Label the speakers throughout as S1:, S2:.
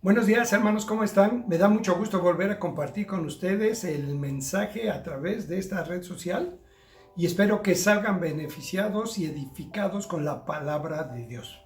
S1: Buenos días, hermanos, ¿cómo están? Me da mucho gusto volver a compartir con ustedes el mensaje a través de esta red social y espero que salgan beneficiados y edificados con la palabra de Dios.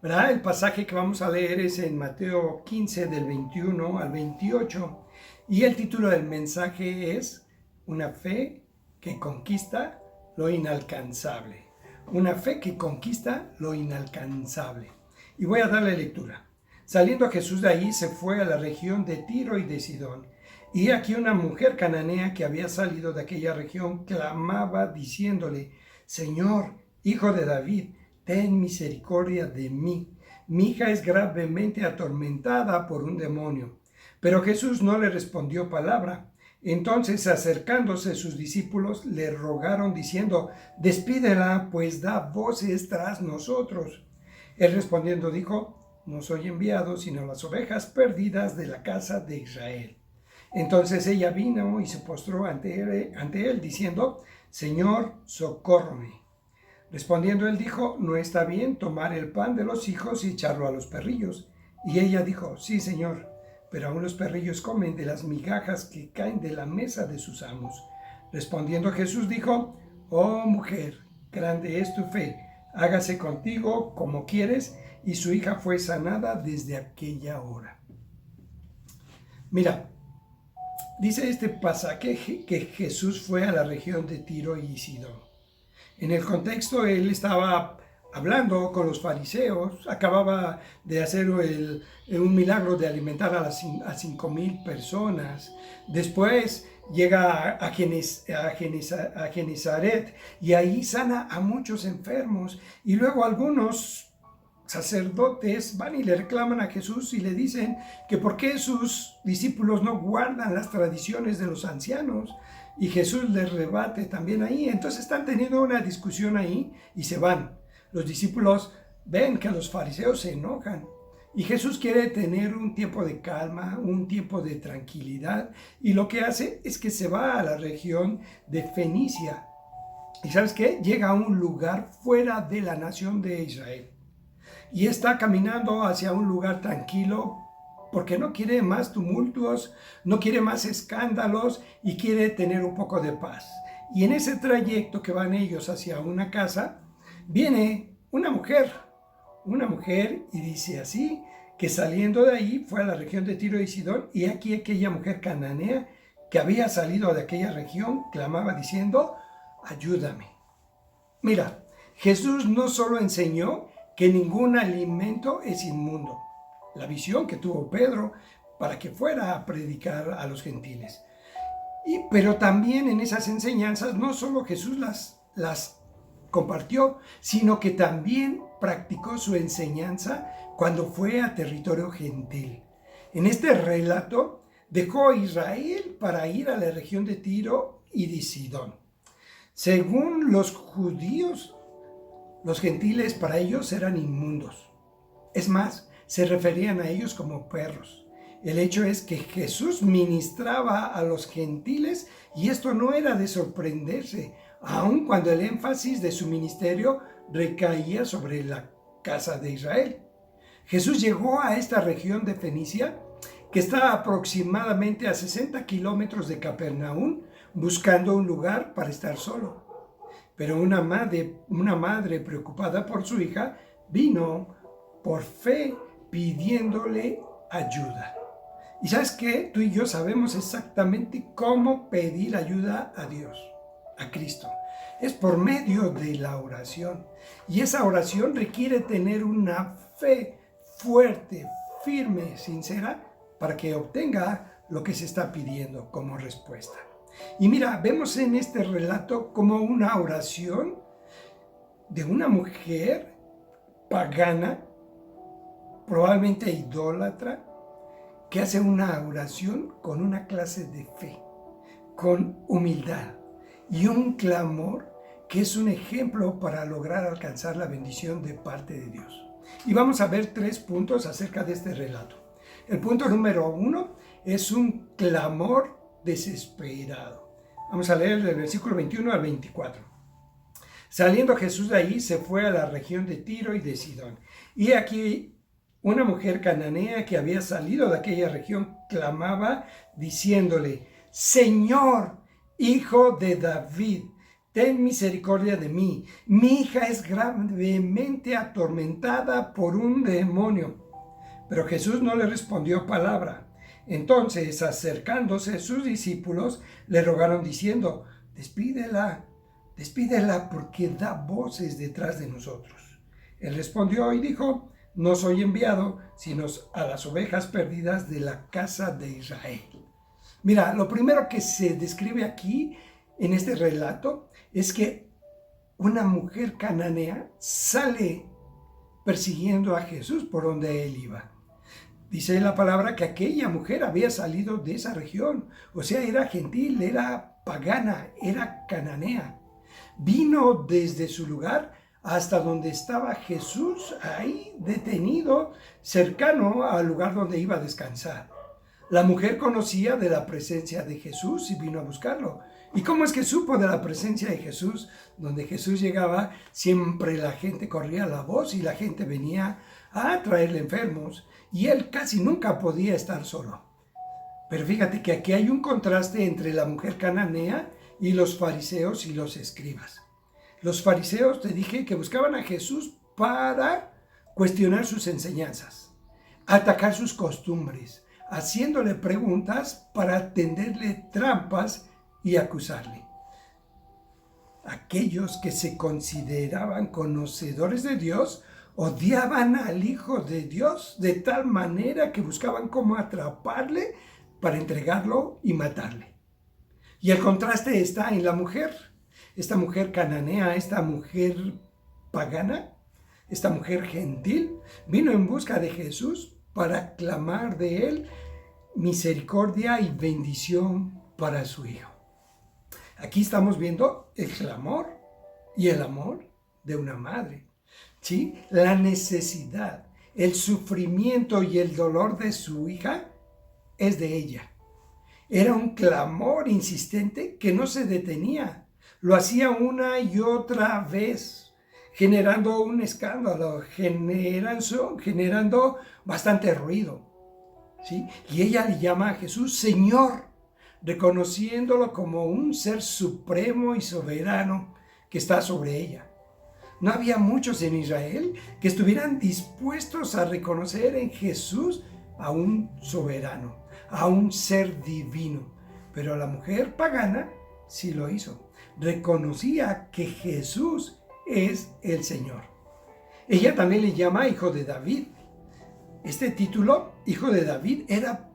S1: ¿Verdad? El pasaje que vamos a leer es en Mateo 15 del 21 al 28 y el título del mensaje es Una fe que conquista lo inalcanzable. Una fe que conquista lo inalcanzable. Y voy a darle lectura. Saliendo Jesús de ahí, se fue a la región de Tiro y de Sidón. Y aquí una mujer cananea que había salido de aquella región clamaba diciéndole: Señor, hijo de David, ten misericordia de mí. Mi hija es gravemente atormentada por un demonio. Pero Jesús no le respondió palabra. Entonces, acercándose sus discípulos, le rogaron diciendo: Despídela, pues da voces tras nosotros. Él respondiendo dijo: No soy enviado sino las ovejas perdidas de la casa de Israel. Entonces ella vino y se postró ante él diciendo: Señor, socórrome. Respondiendo él dijo: No está bien tomar el pan de los hijos y echarlo a los perrillos. Y ella dijo: Sí, Señor, pero aún los perrillos comen de las migajas que caen de la mesa de sus amos. Respondiendo Jesús dijo: Oh mujer, grande es tu fe, hágase contigo como quieres. Y su hija fue sanada desde aquella hora. Mira, dice este pasaje que Jesús fue a la región de Tiro y Sidón. En el contexto, él estaba hablando con los fariseos, acababa de hacer un milagro de alimentar a 5,000 personas. Después llega a Genezaret y ahí sana a muchos enfermos. Y luego algunos sacerdotes van y le reclaman a Jesús y le dicen que por qué sus discípulos no guardan las tradiciones de los ancianos. Y Jesús les rebate también ahí. Entonces están teniendo una discusión ahí y se van. Los discípulos ven que los fariseos se enojan. Y Jesús quiere tener un tiempo de calma, un tiempo de tranquilidad. Y lo que hace es que se va a la región de Fenicia. ¿Y sabes qué? Llega a un lugar fuera de la nación de Israel. Y está caminando hacia un lugar tranquilo porque no quiere más tumultos, no quiere más escándalos y quiere tener un poco de paz. Y en ese trayecto que van ellos hacia una casa, viene una mujer y dice así, que saliendo de ahí fue a la región de Tiro y Sidón, y aquí aquella mujer cananea que había salido de aquella región clamaba diciendo: ayúdame. Mira, Jesús no solo enseñó que ningún alimento es inmundo, la visión que tuvo Pedro para que fuera a predicar a los gentiles. Pero también en esas enseñanzas no solo Jesús las compartió, sino que también practicó su enseñanza cuando fue a territorio gentil. En este relato dejó a Israel para ir a la región de Tiro y de Sidón. Según los judíos, los gentiles para ellos eran inmundos. Es más, se referían a ellos como perros. El hecho es que Jesús ministraba a los gentiles y esto no era de sorprenderse, aun cuando el énfasis de su ministerio recaía sobre la casa de Israel. Jesús llegó a esta región de Fenicia, que está aproximadamente a 60 kilómetros de Capernaum, buscando un lugar para estar solo. Pero una madre preocupada por su hija vino por fe pidiéndole ayuda. Y sabes qué, tú y yo sabemos exactamente cómo pedir ayuda a Dios, a Cristo. Es por medio de la oración. Y esa oración requiere tener una fe fuerte, firme, sincera, para que obtenga lo que se está pidiendo como respuesta. Y mira, vemos en este relato como una oración de una mujer pagana, probablemente idólatra, que hace una oración con una clase de fe, con humildad y un clamor que es un ejemplo para lograr alcanzar la bendición de parte de Dios. Y vamos a ver 3 puntos acerca de este relato. El punto número 1 es un clamor desesperado. Vamos a leer del versículo 21 al 24. Saliendo Jesús de ahí, se fue a la región de Tiro y de Sidón. Y aquí Una mujer cananea que había salido de aquella región clamaba diciéndole: Señor, hijo de David, ten misericordia de mí. Mi hija es gravemente atormentada por un demonio. Pero Jesús no le respondió palabra. Entonces, acercándose sus discípulos, le rogaron diciendo: Despídela, despídela, porque da voces detrás de nosotros. Él respondió y dijo: No soy enviado, sino a las ovejas perdidas de la casa de Israel. Mira, lo primero que se describe aquí en este relato es que una mujer cananea sale persiguiendo a Jesús por donde él iba. Dice la palabra que aquella mujer había salido de esa región, o sea, era gentil, era pagana, era cananea. Vino desde su lugar hasta donde estaba Jesús, ahí detenido, cercano al lugar donde iba a descansar. La mujer conocía de la presencia de Jesús y vino a buscarlo. ¿Y cómo es que supo de la presencia de Jesús? Donde Jesús llegaba, siempre la gente corría la voz y la gente venía a traerle enfermos. Y él casi nunca podía estar solo. Pero fíjate que aquí hay un contraste entre la mujer cananea y los fariseos y los escribas. Los fariseos, te dije, que buscaban a Jesús para cuestionar sus enseñanzas, atacar sus costumbres, haciéndole preguntas para tenderle trampas y acusarle. Aquellos que se consideraban conocedores de Dios odiaban al Hijo de Dios de tal manera que buscaban cómo atraparle para entregarlo y matarle. Y el contraste está en la mujer. Esta mujer cananea, esta mujer pagana, esta mujer gentil, vino en busca de Jesús para clamar de él misericordia y bendición para su Hijo. Aquí estamos viendo el clamor y el amor de una madre, ¿sí? La necesidad, el sufrimiento y el dolor de su hija es de ella. Era un clamor insistente que no se detenía. Lo hacía una y otra vez, generando un escándalo, generando bastante ruido, ¿sí? Y ella le llama a Jesús Señor, reconociéndolo como un ser supremo y soberano que está sobre ella. No había muchos en Israel que estuvieran dispuestos a reconocer en Jesús a un soberano, a un ser divino. Pero la mujer pagana sí lo hizo. Reconocía que Jesús es el Señor. Ella también le llama Hijo de David. Este título, Hijo de David, era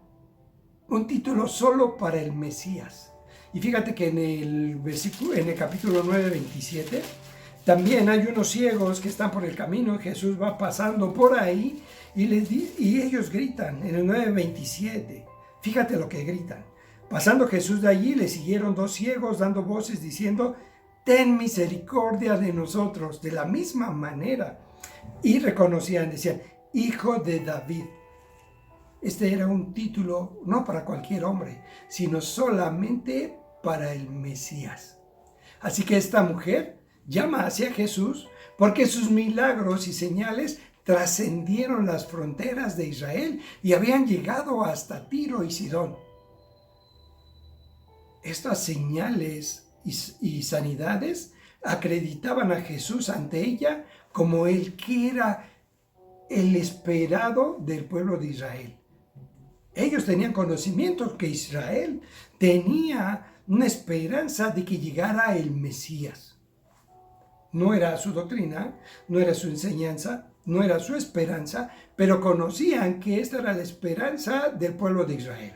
S1: un título solo para el Mesías. Y fíjate que en el capítulo 9, 27, también hay unos ciegos que están por el camino. Jesús va pasando por ahí y ellos gritan en el 9, 27. Fíjate lo que gritan. Pasando Jesús de allí, le siguieron dos ciegos dando voces diciendo: ten misericordia de nosotros. De la misma manera. Y reconocían, decían: Hijo de David. Este era un título no para cualquier hombre, sino solamente para el Mesías. Así que esta mujer llama hacia Jesús porque sus milagros y señales trascendieron las fronteras de Israel y habían llegado hasta Tiro y Sidón. Estas señales y sanidades acreditaban a Jesús ante ella como el que era el esperado del pueblo de Israel. Ellos tenían conocimiento que Israel tenía una esperanza de que llegara el Mesías. No era su doctrina, no era su enseñanza, no era su esperanza, pero conocían que esta era la esperanza del pueblo de Israel.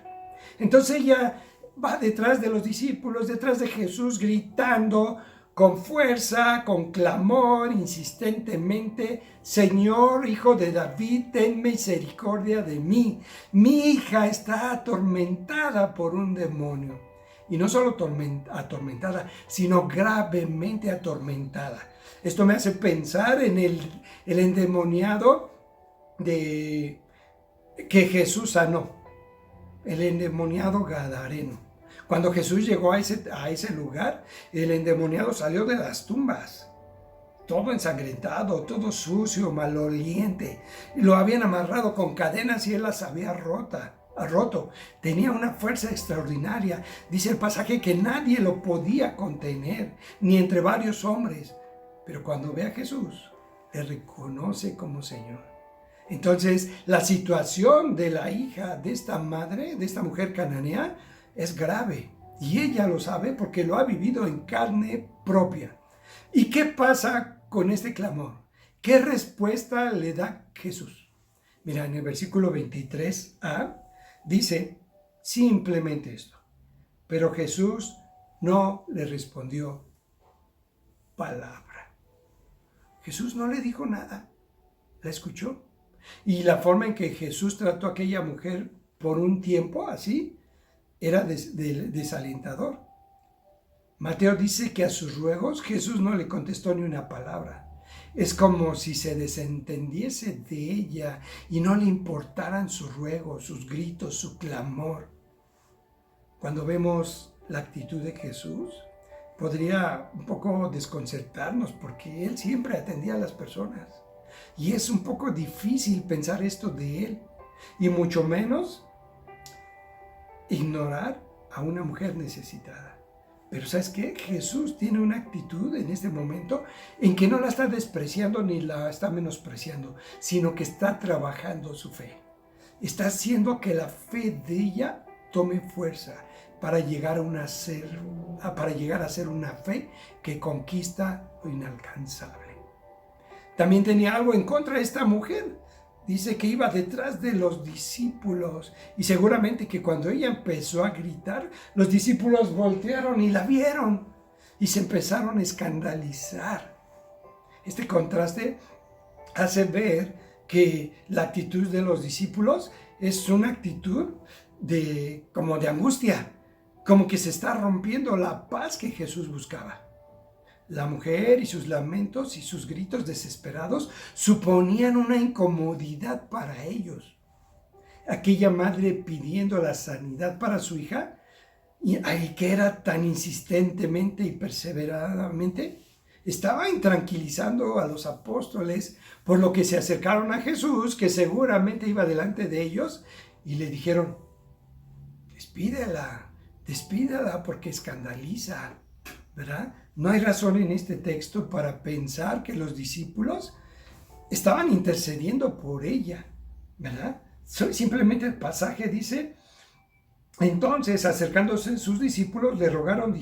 S1: Entonces ella va detrás de los discípulos, detrás de Jesús, gritando con fuerza, con clamor, insistentemente: Señor, Hijo de David, ten misericordia de mí. Mi hija está atormentada por un demonio. Y no solo atormentada, sino gravemente atormentada. Esto me hace pensar en el endemoniado que Jesús sanó, el endemoniado gadareno. Cuando Jesús llegó a ese lugar, el endemoniado salió de las tumbas. todo ensangrentado, todo sucio, maloliente. Lo habían amarrado con cadenas y él las había roto. Tenía una fuerza extraordinaria. Dice el pasaje que nadie lo podía contener, ni entre varios hombres. Pero cuando ve a Jesús, le reconoce como Señor. Entonces, la situación de la hija de esta madre, de esta mujer cananea, es grave. Y ella lo sabe porque lo ha vivido en carne propia. ¿Y qué pasa con este clamor? ¿Qué respuesta le da Jesús? Mira, en el versículo 23a dice simplemente esto. Pero Jesús no le respondió palabra. Jesús no le dijo nada. ¿La escuchó? Y la forma en que Jesús trató a aquella mujer por un tiempo así era desalentador. Mateo dice que a sus ruegos Jesús no le contestó ni una palabra. Es como si se desentendiese de ella y no le importaran sus ruegos, sus gritos, su clamor. Cuando vemos la actitud de Jesús, podría un poco desconcertarnos porque Él siempre atendía a las personas. Y es un poco difícil pensar esto de Él, y mucho menos ignorar a una mujer necesitada. Pero ¿sabes qué? Jesús tiene una actitud en este momento en que no la está despreciando ni la está menospreciando, sino que está trabajando su fe. Está haciendo que la fe de ella tome fuerza para llegar a ser una fe que conquista lo inalcanzable. También tenía algo en contra de esta mujer. Dice que iba detrás de los discípulos y seguramente que cuando ella empezó a gritar, los discípulos voltearon y la vieron y se empezaron a escandalizar. Este contraste hace ver que la actitud de los discípulos es una actitud como de angustia, como que se está rompiendo la paz que Jesús buscaba. La mujer y sus lamentos y sus gritos desesperados suponían una incomodidad para ellos. Aquella madre pidiendo la sanidad para su hija, y que era tan insistentemente y perseveradamente, estaba intranquilizando a los apóstoles, por lo que se acercaron a Jesús, que seguramente iba delante de ellos, y le dijeron: despídela porque escandaliza, ¿verdad? No hay razón en este texto para pensar que los discípulos estaban intercediendo por ella, ¿verdad? Simplemente el pasaje dice: entonces, acercándose sus discípulos, le rogaron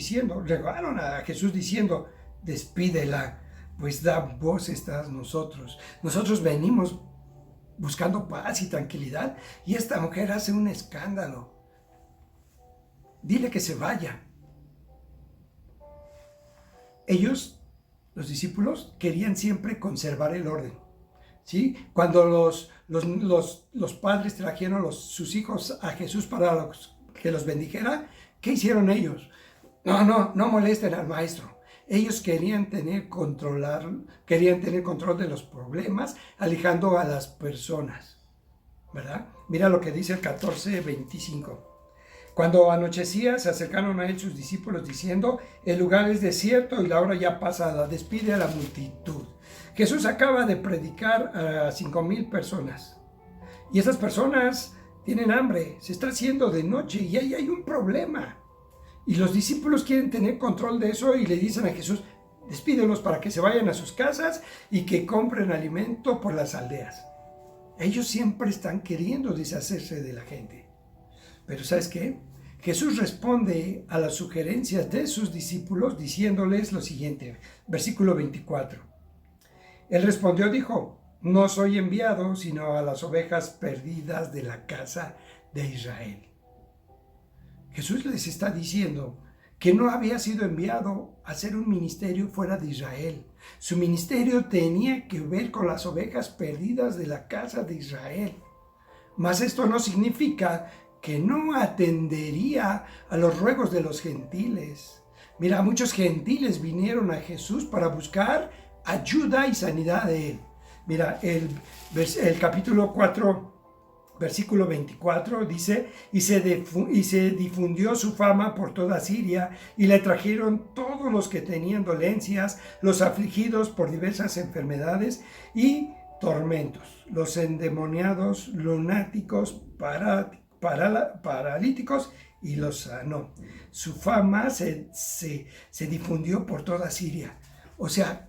S1: a Jesús diciendo: despídela, pues da voces a nosotros. Nosotros venimos buscando paz y tranquilidad y esta mujer hace un escándalo. Dile que se vaya. Ellos, los discípulos, querían siempre conservar el orden, ¿sí? Cuando los padres trajeron sus hijos a Jesús para que los bendijera, ¿qué hicieron ellos? No molesten al maestro. Ellos querían tener control de los problemas, alejando a las personas, ¿verdad? Mira lo que dice el 14:25. Cuando anochecía, se acercaron a él sus discípulos diciendo: el lugar es desierto y la hora ya pasada, despide a la multitud. Jesús acaba de predicar a 5,000 personas. Y esas personas tienen hambre, se está haciendo de noche y ahí hay un problema. Y los discípulos quieren tener control de eso y le dicen a Jesús: despídelos para que se vayan a sus casas y que compren alimento por las aldeas. Ellos siempre están queriendo deshacerse de la gente. Pero ¿sabes qué? Jesús responde a las sugerencias de sus discípulos diciéndoles lo siguiente, versículo 24. Él respondió, dijo: no soy enviado sino a las ovejas perdidas de la casa de Israel. Jesús les está diciendo que no había sido enviado a hacer un ministerio fuera de Israel. Su ministerio tenía que ver con las ovejas perdidas de la casa de Israel. Mas esto no significa que no atendería a los ruegos de los gentiles. Mira, muchos gentiles vinieron a Jesús para buscar ayuda y sanidad de él. Mira, el capítulo 4 Versículo 24 dice, y se difundió su fama por toda Siria, y le trajeron todos los que tenían dolencias, los afligidos por diversas enfermedades y tormentos, los endemoniados, lunáticos, paralíticos, y los sanó. Su fama se difundió por toda Siria. O sea,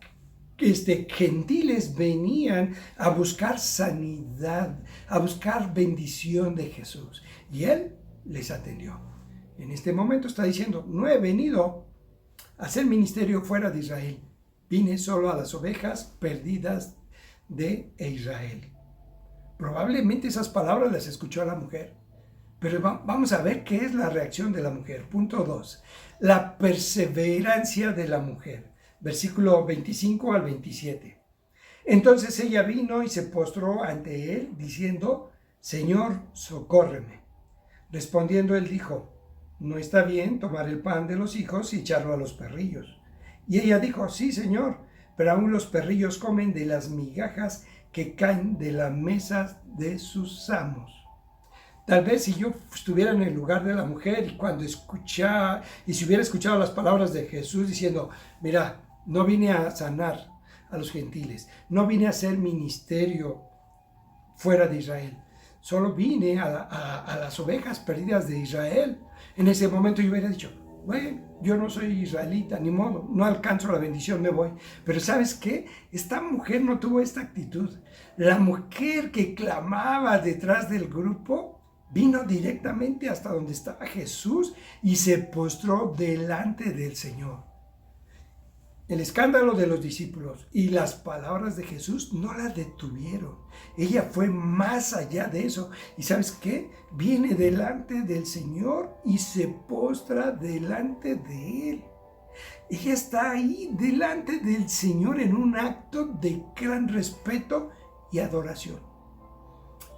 S1: gentiles venían a buscar sanidad, a buscar bendición de Jesús. Y Él les atendió. En este momento está diciendo, no he venido a hacer ministerio fuera de Israel. Vine solo a las ovejas perdidas de Israel. Probablemente esas palabras las escuchó la mujer. Pero vamos a ver qué es la reacción de la mujer. Punto 2. La perseverancia de la mujer. Versículo 25 al 27. Entonces ella vino y se postró ante él, diciendo, Señor, socórreme. Respondiendo él dijo, no está bien tomar el pan de los hijos y echarlo a los perrillos. Y ella dijo, sí, Señor, pero aún los perrillos comen de las migajas que caen de la mesa de sus amos. Tal vez si yo estuviera en el lugar de la mujer y cuando escuchara, y si hubiera escuchado las palabras de Jesús diciendo, mira, no vine a sanar a los gentiles, no vine a hacer ministerio fuera de Israel, solo vine a las ovejas perdidas de Israel. En ese momento yo hubiera dicho, bueno, yo no soy israelita, ni modo, no alcanzo la bendición, me voy. Pero ¿sabes qué? Esta mujer no tuvo esta actitud. La mujer que clamaba detrás del grupo vino directamente hasta donde estaba Jesús y se postró delante del Señor. El escándalo de los discípulos y las palabras de Jesús no la detuvieron. Ella fue más allá de eso. ¿Y sabes qué? Viene delante del Señor y se postra delante de Él. Ella está ahí delante del Señor en un acto de gran respeto y adoración.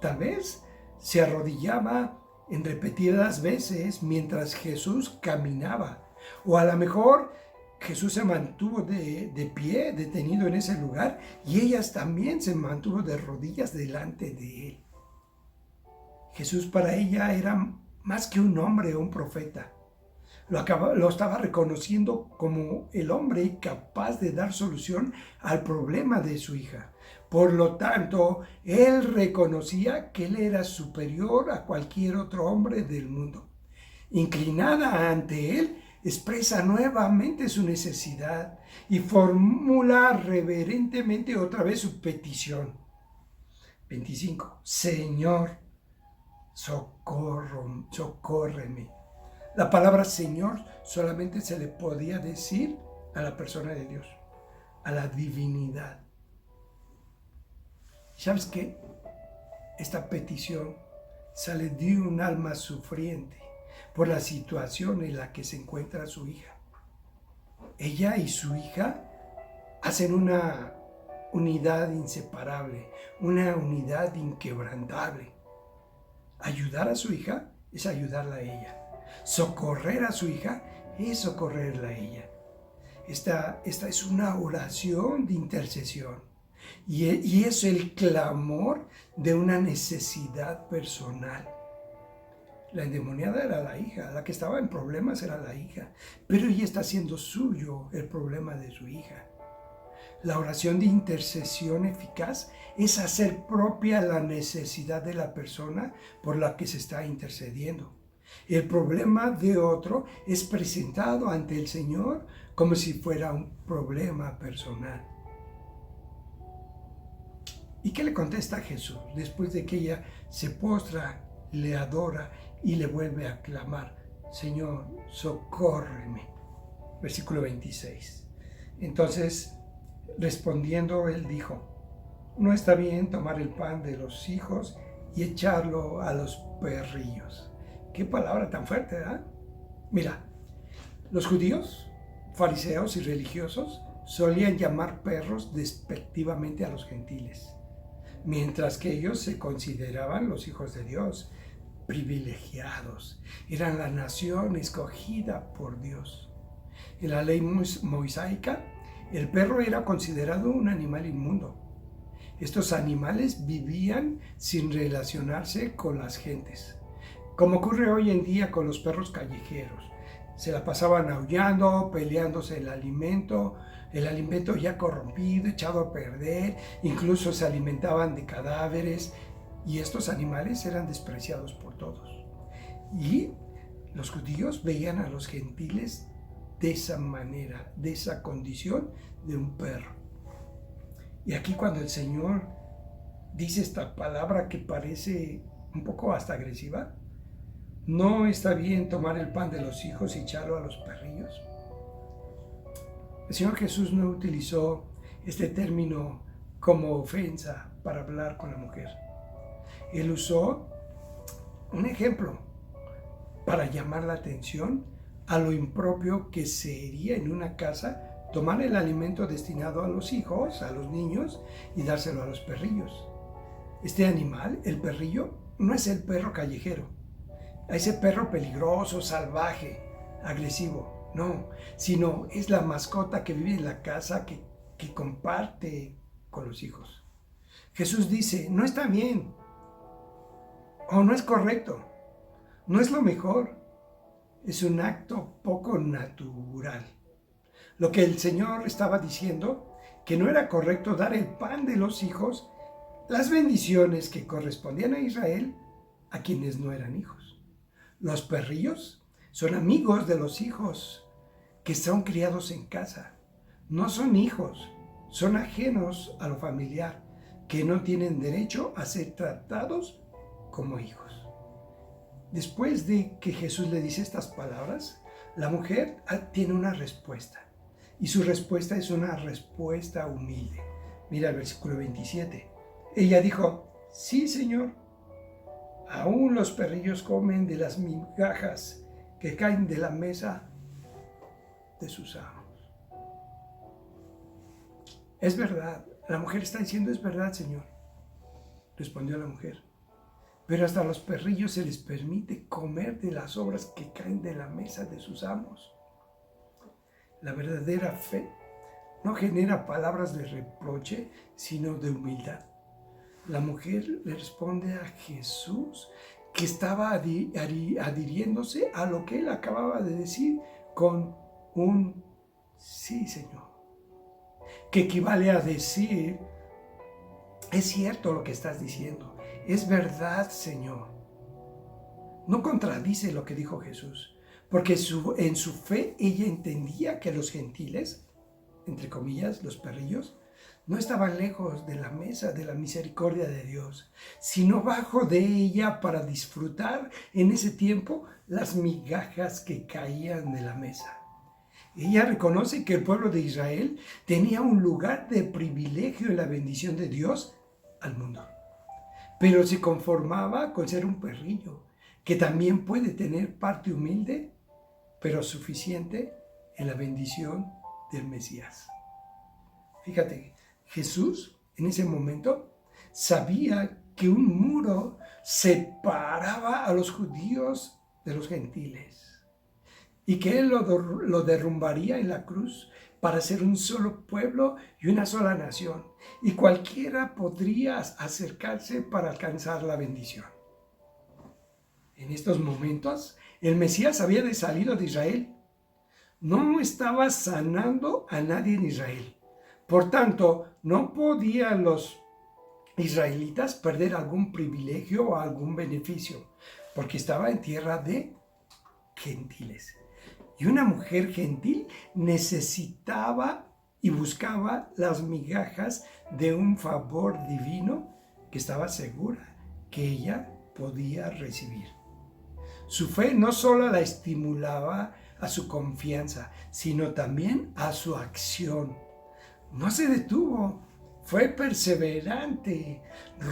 S1: Tal vez se arrodillaba en repetidas veces mientras Jesús caminaba. O a lo mejor Jesús se mantuvo de pie, detenido en ese lugar, y ellas también se mantuvo de rodillas delante de él. Jesús para ella era más que un hombre o un profeta. Lo estaba reconociendo como el hombre capaz de dar solución al problema de su hija. Por lo tanto, él reconocía que él era superior a cualquier otro hombre del mundo. Inclinada ante él, expresa nuevamente su necesidad y formula reverentemente otra vez su petición. 25. Señor, socórreme. La palabra Señor solamente se le podía decir a la persona de Dios, a la divinidad. ¿Sabes qué? Esta petición sale de un alma sufriente por la situación en la que se encuentra su hija. Ella y su hija hacen una unidad inseparable, una unidad inquebrantable. Ayudar a su hija es ayudarla a ella. Socorrer a su hija es socorrerla a ella. Esta es una oración de intercesión y es el clamor de una necesidad personal. La endemoniada era la hija, la que estaba en problemas era la hija, pero ella está haciendo suyo el problema de su hija. La oración de intercesión eficaz es hacer propia la necesidad de la persona por la que se está intercediendo. El problema de otro es presentado ante el Señor como si fuera un problema personal. ¿Y qué le contesta a Jesús después de que ella se postra, le adora y le vuelve a clamar? Señor, socórreme. Versículo 26. Entonces, respondiendo, él dijo, no está bien tomar el pan de los hijos y echarlo a los perrillos. Qué palabra tan fuerte, ¿verdad? Mira, los judíos, fariseos y religiosos solían llamar perros despectivamente a los gentiles, mientras que ellos se consideraban los hijos de Dios, privilegiados. Eran la nación escogida por Dios. En la ley mosaica, el perro era considerado un animal inmundo. Estos animales vivían sin relacionarse con las gentes, como ocurre hoy en día con los perros callejeros. Se la pasaban aullando, peleándose el alimento ya corrompido, echado a perder, incluso se alimentaban de cadáveres, y estos animales eran despreciados por todos. Y los judíos veían a los gentiles de esa manera, de esa condición de un perro. Y aquí cuando el Señor dice esta palabra que parece un poco hasta agresiva, ¿no está bien tomar el pan de los hijos y echarlo a los perrillos? El Señor Jesús no utilizó este término como ofensa para hablar con la mujer. Él usó un ejemplo para llamar la atención a lo impropio que sería en una casa tomar el alimento destinado a los hijos, a los niños, y dárselo a los perrillos. Este animal, el perrillo, no es el perro callejero, a ese perro peligroso, salvaje, agresivo, no, sino es la mascota que vive en la casa, que comparte con los hijos. Jesús dice, no está bien, o no es correcto, no es lo mejor, es un acto poco natural. Lo que el Señor estaba diciendo, que no era correcto dar el pan de los hijos, las bendiciones que correspondían a Israel, a quienes no eran hijos. Los perrillos son amigos de los hijos que son criados en casa. No son hijos, son ajenos a lo familiar, que no tienen derecho a ser tratados como hijos. Después de que Jesús le dice estas palabras, la mujer tiene una respuesta. Y su respuesta es una respuesta humilde. Mira el versículo 27. Ella dijo, sí, Señor, aún los perrillos comen de las migajas que caen de la mesa de sus amos. Es verdad, la mujer está diciendo, es verdad, Señor, respondió la mujer. Pero hasta a los perrillos se les permite comer de las obras que caen de la mesa de sus amos. La verdadera fe no genera palabras de reproche, sino de humildad. La mujer le responde a Jesús, que estaba adhiriéndose a lo que él acababa de decir con un sí, Señor, que equivale a decir, es cierto lo que estás diciendo, es verdad, Señor. No contradice lo que dijo Jesús, porque en su fe ella entendía que los gentiles, entre comillas, los perrillos, no estaban lejos de la mesa de la misericordia de Dios, sino bajo de ella para disfrutar en ese tiempo las migajas que caían de la mesa. Ella reconoce que el pueblo de Israel tenía un lugar de privilegio en la bendición de Dios al mundo, pero se conformaba con ser un perrillo, que también puede tener parte humilde, pero suficiente en la bendición del Mesías. Fíjate, Jesús en ese momento sabía que un muro separaba a los judíos de los gentiles y que Él lo derrumbaría en la cruz para ser un solo pueblo y una sola nación, y cualquiera podría acercarse para alcanzar la bendición. En estos momentos, el Mesías había salido de Israel. No estaba sanando a nadie en Israel. Por tanto, no podían los israelitas perder algún privilegio o algún beneficio, porque estaba en tierra de gentiles. Y una mujer gentil necesitaba y buscaba las migajas de un favor divino que estaba segura que ella podía recibir. Su fe no solo la estimulaba a su confianza, sino también a su acción. No se detuvo, fue perseverante,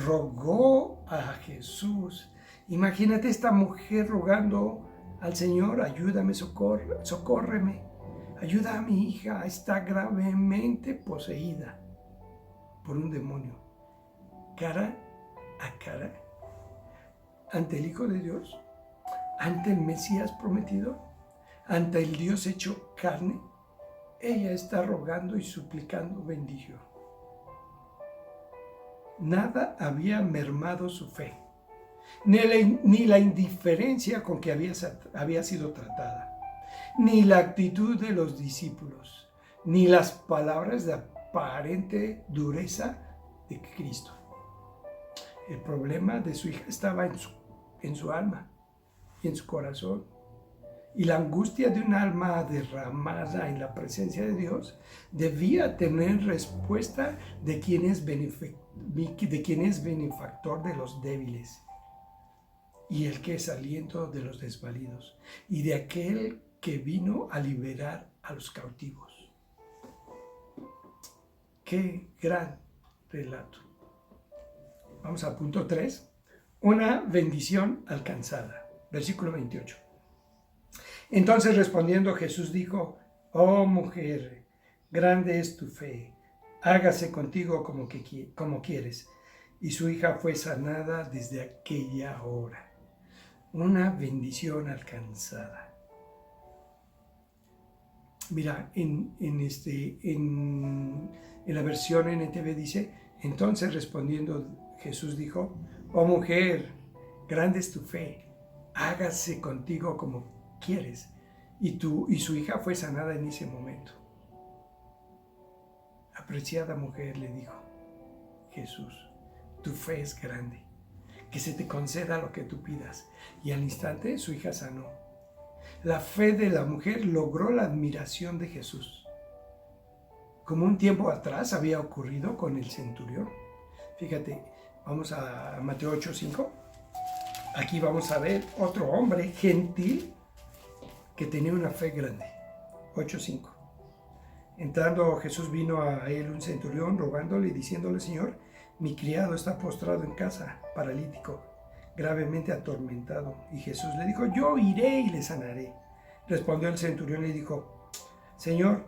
S1: rogó a Jesús. Imagínate esta mujer rogando al Señor, ayúdame, socórreme, ayuda a mi hija, está gravemente poseída por un demonio. Cara a cara, ante el Hijo de Dios, ante el Mesías prometido, ante el Dios hecho carne, ella está rogando y suplicando bendición. nada había mermado su fe, ni la indiferencia con que había sido tratada, ni la actitud de los discípulos, ni las palabras de aparente dureza de Cristo. El problema de su hija estaba en su alma y en su corazón. Y la angustia de un alma derramada en la presencia de Dios debía tener respuesta de quien es benefactor de los débiles, y el que es aliento de los desvalidos, y de aquel que vino a liberar a los cautivos. ¡Qué gran relato! Vamos al punto 3. Una bendición alcanzada. Versículo 28. Entonces respondiendo Jesús dijo: oh mujer, grande es tu fe, hágase contigo como quieres. Y su hija fue sanada desde aquella hora. Una bendición alcanzada. Mira, en la versión NTV dice: entonces respondiendo Jesús dijo: oh mujer, grande es tu fe, hágase contigo como quieres. Y su hija fue sanada en ese momento. Apreciada mujer, le dijo Jesús, tu fe es grande, que se te conceda lo que tú pidas. Y al instante su hija sanó. La fe de la mujer logró la admiración de Jesús, como un tiempo atrás había ocurrido con el centurión. Fíjate, vamos a Mateo 8:5. Aquí vamos a ver otro hombre gentil que tenía una fe grande. 8:5. Entrando Jesús, vino a él un centurión rogándole y diciéndole: Señor, mi criado está postrado en casa, paralítico, gravemente atormentado. Y Jesús le dijo: yo iré y le sanaré. Respondió el centurión y dijo: Señor,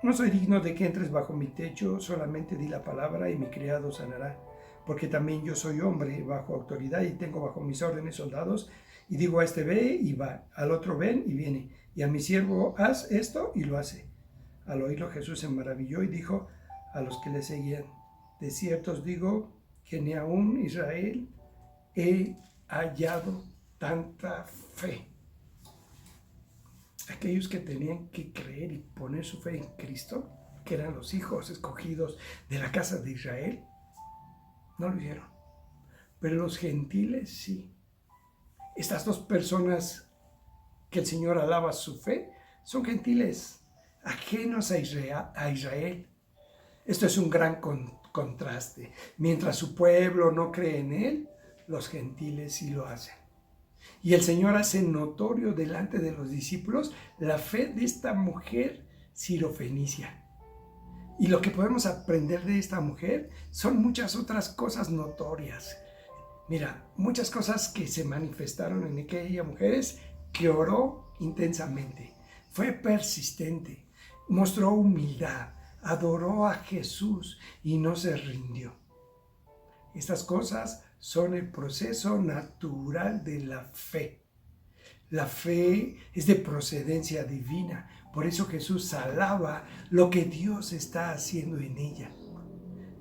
S1: no soy digno de que entres bajo mi techo, solamente di la palabra y mi criado sanará. Porque también yo soy hombre bajo autoridad y tengo bajo mis órdenes soldados, y digo a este ve y va, al otro ven y viene, y a mi siervo haz esto y lo hace. Al oírlo Jesús se maravilló y dijo a los que le seguían: de cierto os digo que ni aun Israel he hallado tanta fe. Aquellos que tenían que creer y poner su fe en Cristo, que eran los hijos escogidos de la casa de Israel, no lo hicieron. Pero los gentiles sí. Estas dos personas que el Señor alaba su fe son gentiles, ajenos a Israel. Esto es un gran contraste. Mientras su pueblo no cree en Él, los gentiles sí lo hacen. Y el Señor hace notorio delante de los discípulos la fe de esta mujer sirofenicia. Y lo que podemos aprender de esta mujer son muchas otras cosas notorias. Mira, muchas cosas que se manifestaron en aquella mujer es que oró intensamente, fue persistente, mostró humildad, adoró a Jesús y no se rindió. Estas cosas son el proceso natural de la fe. La fe es de procedencia divina. Por eso Jesús alaba lo que Dios está haciendo en ella.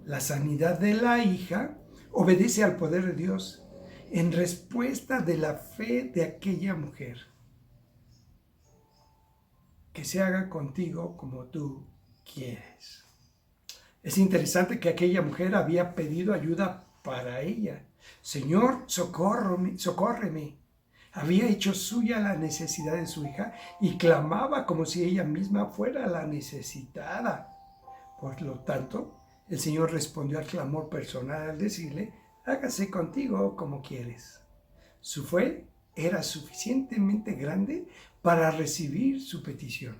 S1: La sanidad de la hija obedece al poder de Dios en respuesta de la fe de aquella mujer. Que se haga contigo como tú quieres. Es interesante que aquella mujer había pedido ayuda para ella. Señor, socórreme. Había hecho suya la necesidad de su hija y clamaba como si ella misma fuera la necesitada. Por lo tanto, el Señor respondió al clamor personal al decirle: hágase contigo como quieres. Su fe era suficientemente grande para recibir su petición.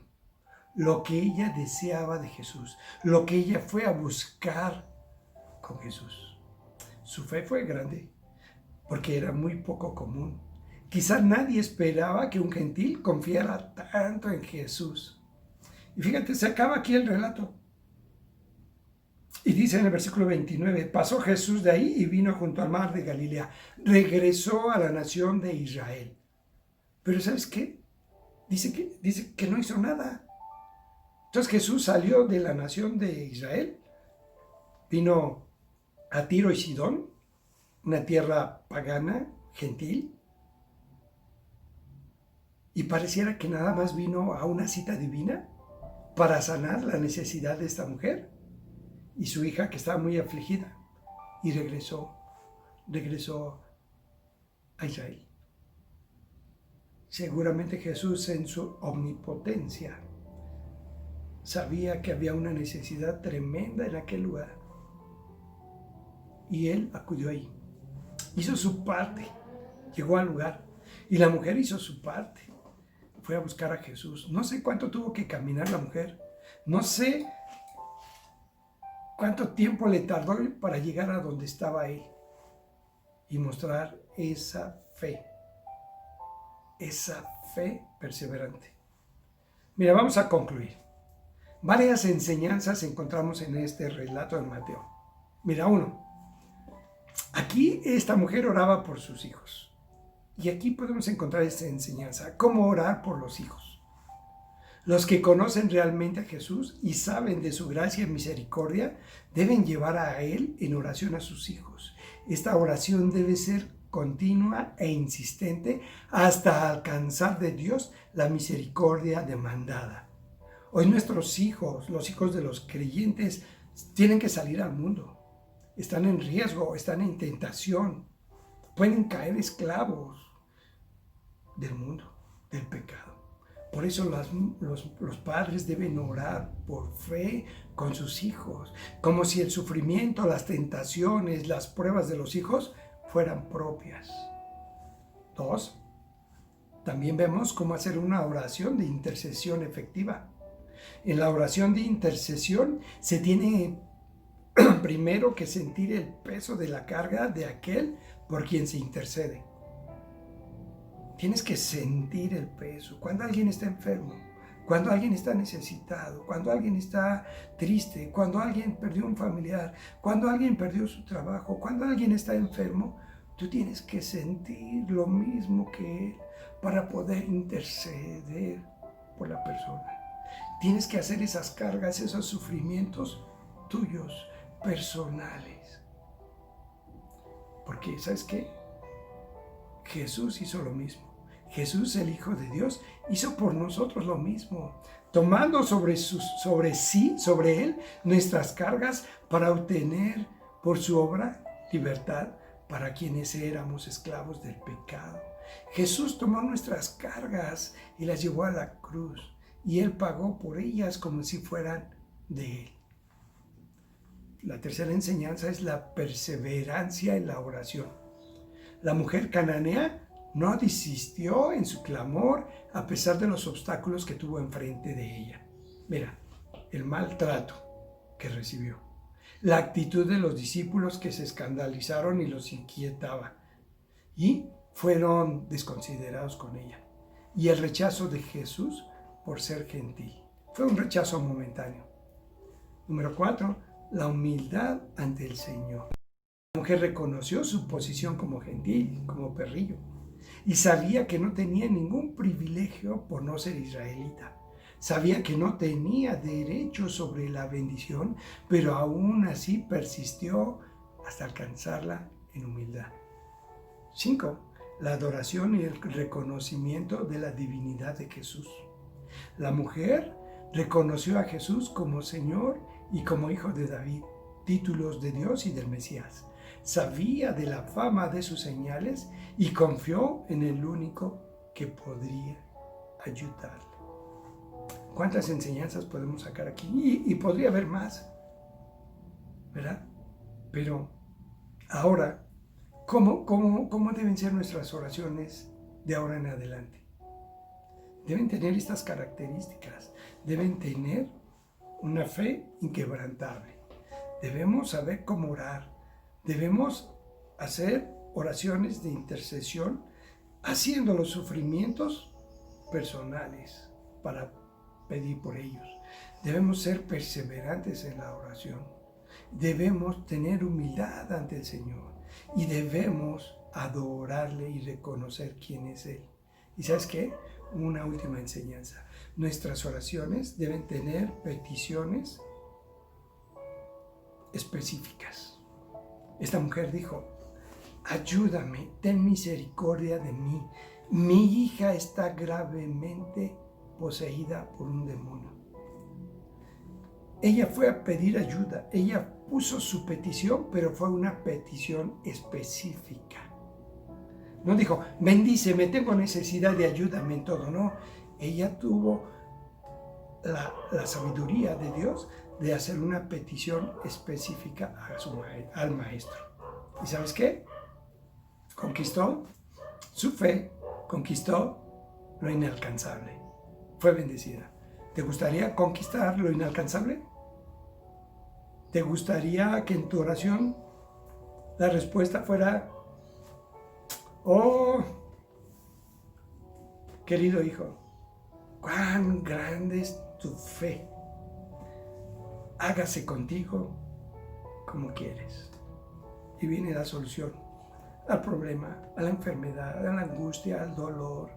S1: Lo que ella deseaba de Jesús, lo que ella fue a buscar con Jesús. Su fe fue grande porque era muy poco común. Quizás nadie esperaba que un gentil confiara tanto en Jesús. Y fíjate, se acaba aquí el relato. Y dice en el versículo 29, pasó Jesús de ahí y vino junto al mar de Galilea. Regresó a la nación de Israel. Pero ¿sabes qué? Dice que no hizo nada. Entonces Jesús salió de la nación de Israel, vino a Tiro y Sidón, una tierra pagana, gentil, y pareciera que nada más vino a una cita divina para sanar la necesidad de esta mujer y su hija que estaba muy afligida, y regresó a Israel. Seguramente Jesús, en su omnipotencia, sabía que había una necesidad tremenda en aquel lugar, y él acudió ahí, hizo su parte, llegó al lugar, y la mujer hizo su parte, fue a buscar a Jesús. No sé cuánto tuvo que caminar la mujer, no sé cuánto tiempo le tardó para llegar a donde estaba él y mostrar esa fe perseverante. Mira, vamos a concluir. Varias enseñanzas encontramos en este relato de Mateo. Mira, uno, aquí esta mujer oraba por sus hijos. Y aquí podemos encontrar esta enseñanza, cómo orar por los hijos. Los que conocen realmente a Jesús y saben de su gracia y misericordia deben llevar a Él en oración a sus hijos. Esta oración debe ser continua e insistente hasta alcanzar de Dios la misericordia demandada. Hoy nuestros hijos, los hijos de los creyentes, tienen que salir al mundo. Están en riesgo, están en tentación. Pueden caer esclavos del mundo, del pecado. Por eso los padres deben orar por fe con sus hijos, como si el sufrimiento, las tentaciones, las pruebas de los hijos fueran propias. 2. También vemos cómo hacer una oración de intercesión efectiva. En la oración de intercesión se tiene primero que sentir el peso de la carga de aquel por quien se intercede. Tienes que sentir el peso. Cuando alguien está enfermo, cuando alguien está necesitado, cuando alguien está triste, cuando alguien perdió un familiar, cuando alguien perdió su trabajo, cuando alguien está enfermo, tú tienes que sentir lo mismo que él para poder interceder por la persona. Tienes que hacer esas cargas, esos sufrimientos tuyos, personales. Porque, ¿sabes qué? Jesús hizo lo mismo. Jesús, el Hijo de Dios, hizo por nosotros lo mismo, tomando sobre él, nuestras cargas para obtener por su obra libertad para quienes éramos esclavos del pecado. Jesús tomó nuestras cargas y las llevó a la cruz, y Él pagó por ellas como si fueran de Él. La tercera enseñanza es la perseverancia en la oración. La mujer cananea no desistió en su clamor a pesar de los obstáculos que tuvo enfrente de ella. Mira, el maltrato que recibió, la actitud de los discípulos que se escandalizaron y los inquietaba y fueron desconsiderados con ella, y el rechazo de Jesús por ser gentil. Fue un rechazo momentáneo. Número 4, la humildad ante el Señor. La mujer reconoció su posición como gentil, como perrillo, y sabía que no tenía ningún privilegio por no ser israelita. Sabía que no tenía derecho sobre la bendición, pero aún así persistió hasta alcanzarla en humildad. 5. La adoración y el reconocimiento de la divinidad de Jesús. La mujer reconoció a Jesús como Señor y como Hijo de David, títulos de Dios y del Mesías. Sabía de la fama de sus señales y confió en el único que podría ayudarle. ¿Cuántas enseñanzas podemos sacar aquí? Y podría haber más, ¿verdad? Pero ahora, ¿cómo deben ser nuestras oraciones de ahora en adelante? Deben tener estas características. Deben tener una fe inquebrantable. Debemos saber cómo orar. Debemos hacer oraciones de intercesión, haciendo los sufrimientos personales para pedir por ellos. Debemos ser perseverantes en la oración. Debemos tener humildad ante el Señor y debemos adorarle y reconocer quién es Él. ¿Y sabes qué? Una última enseñanza. Nuestras oraciones deben tener peticiones específicas. Esta mujer dijo: ayúdame, ten misericordia de mí. Mi hija está gravemente poseída por un demonio. Ella fue a pedir ayuda. Ella puso su petición, pero fue una petición específica. No dijo: bendíceme, tengo necesidad de ayúdame en todo. No, ella tuvo la sabiduría de Dios de hacer una petición específica al maestro. ¿Y sabes qué? Conquistó su fe, conquistó lo inalcanzable. Fue bendecida. ¿Te gustaría conquistar lo inalcanzable? ¿Te gustaría que en tu oración la respuesta fuera: oh, querido hijo, cuán grande es tu fe, hágase contigo como quieres? Y viene la solución al problema, a la enfermedad, a la angustia, al dolor,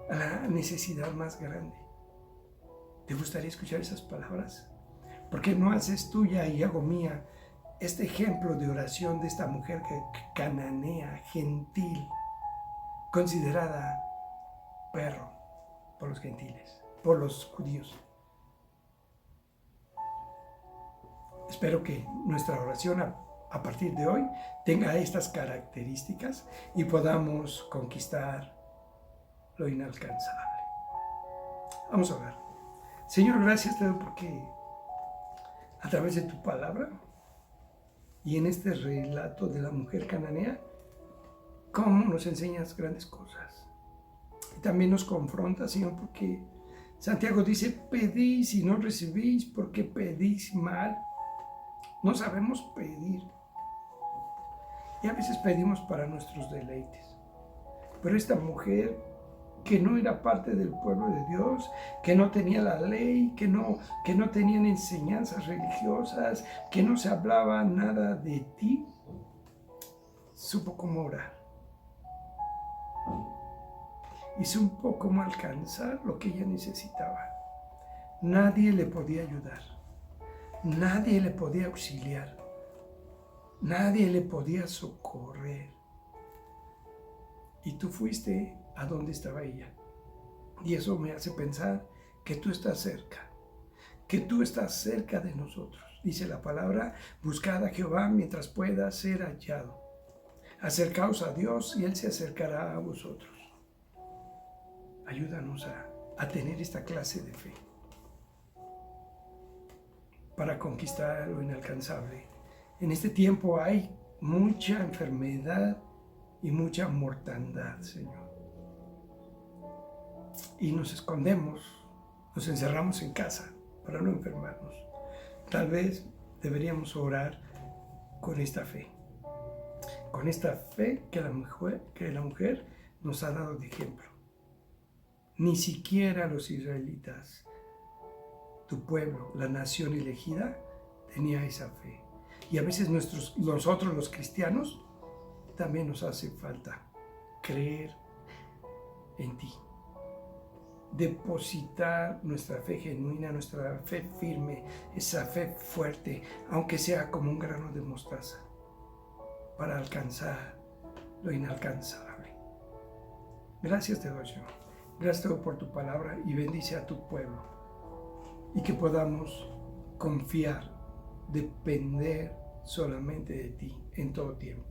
S1: a la necesidad más grande. ¿Te gustaría escuchar esas palabras? ¿Por qué no haces tuya y hago mía este ejemplo de oración de esta mujer cananea, gentil, considerada perro por los gentiles, por los judíos? Espero que nuestra oración a partir de hoy tenga estas características y podamos conquistar lo inalcanzable. Vamos a orar. Señor, gracias te doy porque a través de tu palabra y en este relato de la mujer cananea, cómo nos enseñas grandes cosas. Y también nos confrontas, Señor, porque Santiago dice: pedís y no recibís porque pedís mal. No sabemos pedir. Y a veces pedimos para nuestros deleites. Pero esta mujer, que no era parte del pueblo de Dios, que no tenía la ley, que no tenían enseñanzas religiosas, que no se hablaba nada de ti, supo cómo orar. Y supo cómo alcanzar lo que ella necesitaba. Nadie le podía ayudar. Nadie le podía auxiliar. Nadie le podía socorrer. Y tú fuiste a donde estaba ella. Y eso me hace pensar que tú estás cerca. Que tú estás cerca de nosotros. Dice la palabra: buscad a Jehová mientras pueda ser hallado. Acercaos a Dios y Él se acercará a vosotros. Ayúdanos a tener esta clase de fe para conquistar lo inalcanzable. En este tiempo hay mucha enfermedad y mucha mortandad, Señor. Y nos escondemos, nos encerramos en casa para no enfermarnos. Tal vez deberíamos orar con esta fe que la mujer nos ha dado de ejemplo. Ni siquiera los israelitas, tu pueblo, la nación elegida, tenía esa fe. Y a veces nosotros los cristianos también nos hace falta creer en ti, depositar nuestra fe genuina, nuestra fe firme, esa fe fuerte, aunque sea como un grano de mostaza, para alcanzar lo inalcanzable. Gracias te doy, Señor. Gracias te doy por tu palabra y bendice a tu pueblo. Y que podamos confiar, depender solamente de ti en todo tiempo.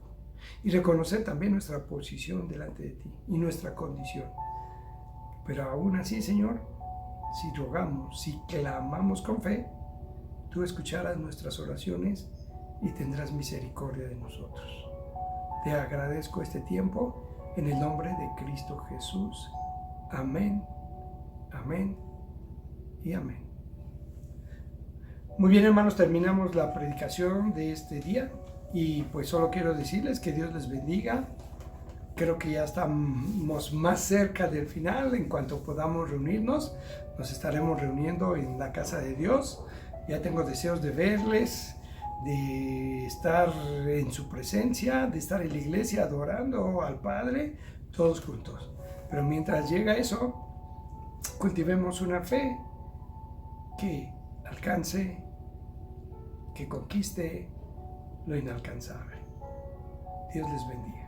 S1: Y reconocer también nuestra posición delante de ti y nuestra condición. Pero aún así, Señor, si rogamos, si clamamos con fe, tú escucharás nuestras oraciones y tendrás misericordia de nosotros. Te agradezco este tiempo en el nombre de Cristo Jesús. Amén, amén y amén. Muy bien, hermanos, terminamos la predicación de este día y pues solo quiero decirles que Dios les bendiga. Creo que ya estamos más cerca del final. En cuanto podamos reunirnos, nos estaremos reuniendo en la casa de Dios. Ya tengo deseos de verles, de estar en su presencia, de estar en la iglesia adorando al Padre, todos juntos. Pero mientras llega eso, cultivemos una fe que alcance, que conquiste lo inalcanzable. Dios les bendiga.